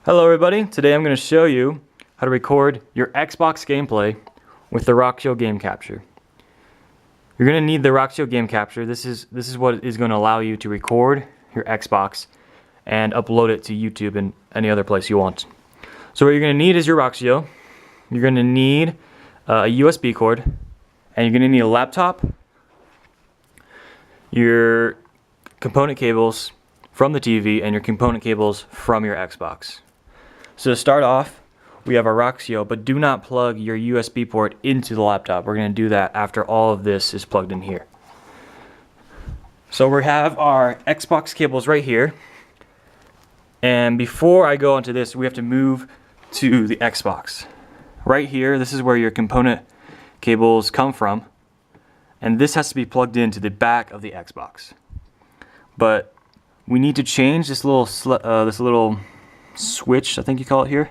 Hello everybody, today I'm going to show you how to record your Xbox gameplay with the Roxio Game Capture. You're going to need the Roxio Game Capture. This is what is going to allow you to record your Xbox and upload it to YouTube and any other place you want. So what you're going to need is your Roxio. You're going to need a USB cord, and you're going to need a laptop, your component cables from the TV, and your component cables from your Xbox. So to start off, we have our Roxio, but do not plug your USB port into the laptop. We're going to do that after all of this is plugged in here. So we have our Xbox cables right here. And before I go into this, we have to move to the Xbox. Right here, this is where your component cables come from. And this has to be plugged into the back of the Xbox. But we need to change this little switch, I think you call it here.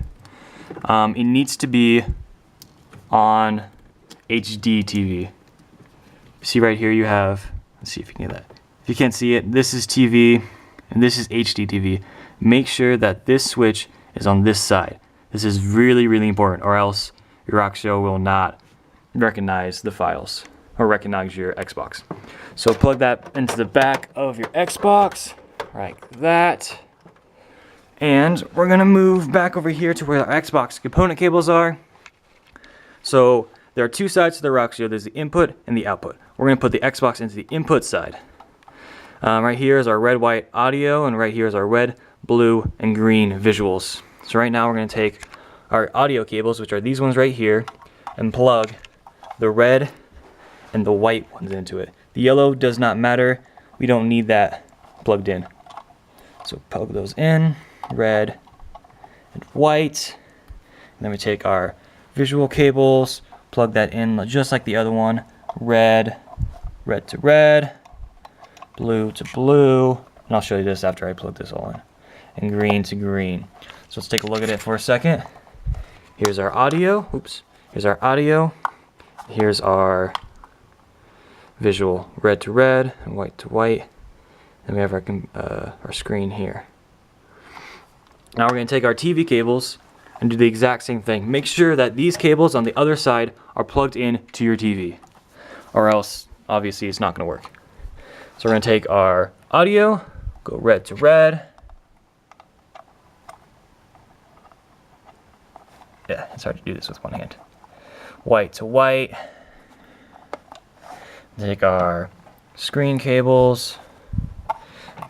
It needs to be on HD TV. See right here you have, let's see if you can get that. If you can't see it, this is TV and this is HD TV. Make sure that this switch is on this side. This is really, really important, or else your Roxio will not recognize the files or recognize your Xbox. So plug that into the back of your Xbox, like that. And we're gonna move back over here to where our Xbox component cables are. So there are two sides to the Roxio. There's the input and the output. We're gonna put the Xbox into the input side. Right here is our red, white audio, and right here is our red, blue, and green visuals. So right now we're gonna take our audio cables, which are these ones right here, and plug the red and the white ones into it. The yellow does not matter. We don't need that plugged in. So plug those in. Red and white, and then we take our visual cables, plug that in just like the other one. Red to red, blue to blue, and I'll show you this after I plug this all in, and green to green. So let's take a look at it for a second. Here's our audio. Oops. Here's our audio. Here's our visual. Red to red and white to white. Then we have our screen here. Now we're going to take our TV cables and do the exact same thing. Make sure that these cables on the other side are plugged in to your TV, or else obviously it's not going to work. So we're going to take our audio, go red to red. Yeah, it's hard to do this with one hand. White to white. Take our screen cables,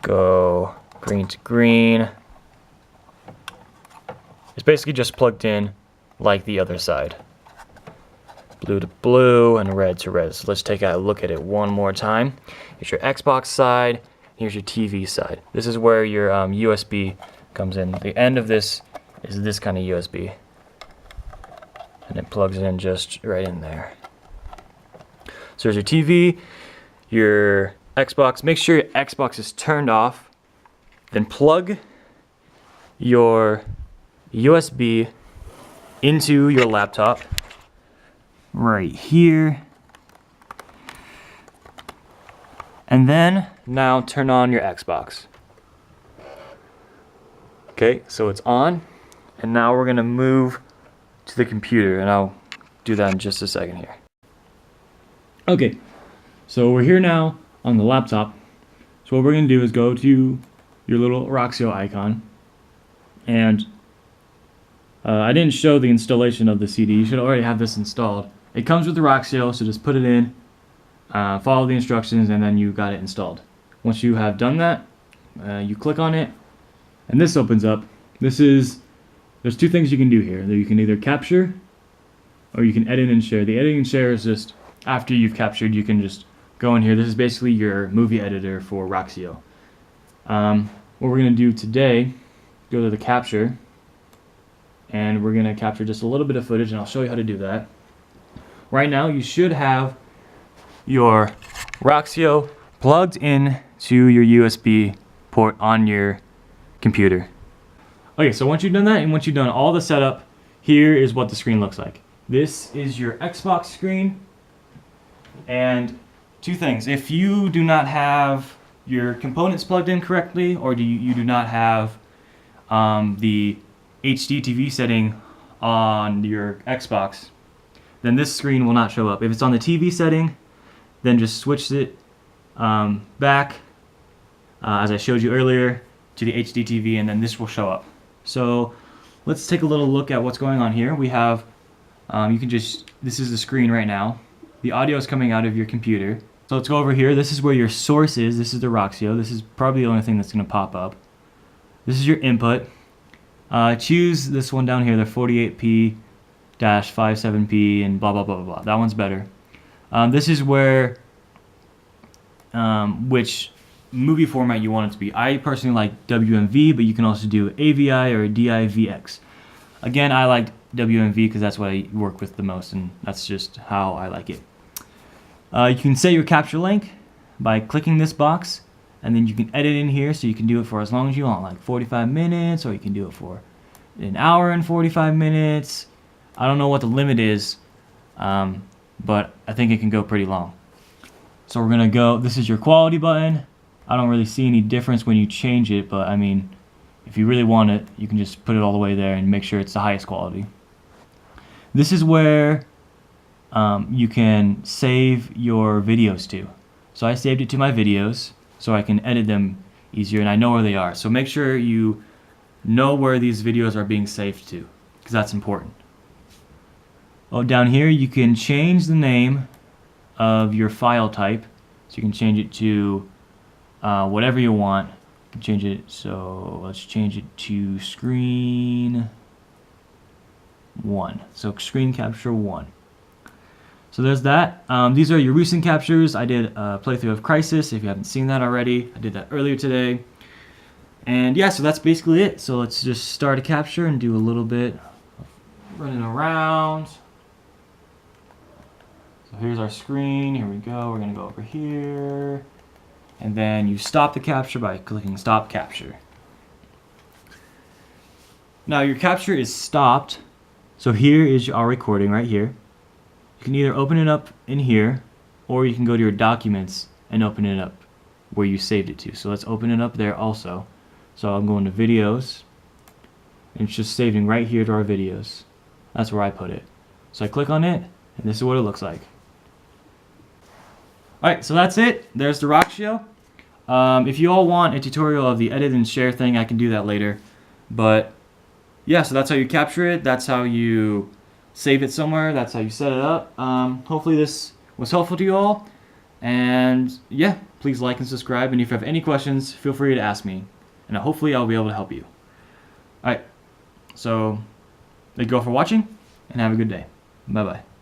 go green to green. It's basically just plugged in like the other side. Blue to blue and red to red. So let's take a look at it one more time. Here's your Xbox side. Here's your TV side. This is where your USB comes in. The end of this is this kind of USB. And it plugs in just right in there. So there's your TV, your Xbox. Make sure your Xbox is turned off. Then plug your USB into your laptop right here, and then now turn on your Xbox. Okay, so it's on, and now we're gonna move to the computer, and I'll do that in just a second here. Okay, so we're here now on the laptop. So what we're gonna do is go to your little Roxio icon, and I didn't show the installation of the CD. You should already have this installed. It comes with the Roxio, so just put it in, follow the instructions, and then you got it installed. Once you have done that, you click on it, and this opens up. There's two things you can do here. You can either capture, or you can edit and share. The edit and share is just after you've captured, you can just go in here. This is basically your movie editor for Roxio. What we're going to do today, go to the capture, and we're going to capture just a little bit of footage, and I'll show you how to do that. Right now you should have your Roxio plugged in to your USB port on your computer. Okay, so once you've done that, and once you've done all the setup, here is what the screen looks like. This is your Xbox screen, and two things. If you do not have your components plugged in correctly, or you do not have the HD TV setting on your Xbox, then this screen will not show up. If it's on the TV setting, then just switch it back, as I showed you earlier, to the HD TV, and then this will show up. So let's take a little look at what's going on here. We have, this is the screen right now. The audio is coming out of your computer. So let's go over here. This is where your source is. This is the Roxio. This is probably the only thing that's going to pop up. This is your input. Choose this one down here, the 48p-57p and blah, blah, blah, blah, blah. That one's better. This is where, which movie format you want it to be. I personally like WMV, but you can also do AVI or DIVX. Again, I like WMV because that's what I work with the most, and that's just how I like it. You can set your capture length by clicking this box, and then you can edit in here, so you can do it for as long as you want, like 45 minutes, or you can do it for an hour and 45 minutes. I don't know what the limit is, but I think it can go pretty long. So we're gonna go, this is your quality button. I don't really see any difference when you change it, but I mean, if you really want it, you can just put it all the way there and make sure it's the highest quality. This is where you can save your videos to. So I saved it to my videos so I can edit them easier, and I know where they are. So make sure you know where these videos are being saved to, because that's important. Oh, down here you can change the name of your file type. So you can change it to whatever you want. You can change it, so let's change it to screen 1. So screen capture 1. So there's that. These are your recent captures. I did a playthrough of Crisis. If you haven't seen that already, I did that earlier today. And yeah, so that's basically it. So let's just start a capture and do a little bit of running around. So here's our screen. Here we go. We're going to go over here. And then you stop the capture by clicking Stop Capture. Now your capture is stopped. So here is our recording right here. You can either open it up in here, or you can go to your documents and open it up where you saved it to. So let's open it up there also. So I'm going to videos, and it's just saving right here to our videos. That's where I put it. So I click on it, and this is what it looks like. Alright, so that's it. There's the Roxio. If you all want a tutorial of the edit and share thing, I can do that later. But yeah, so that's how you capture it. That's how you save it somewhere. That's how you set it up. Hopefully this was helpful to you all. And yeah, please like and subscribe. And if you have any questions, feel free to ask me. And hopefully I'll be able to help you. Alright, so thank you all for watching, and have a good day. Bye-bye.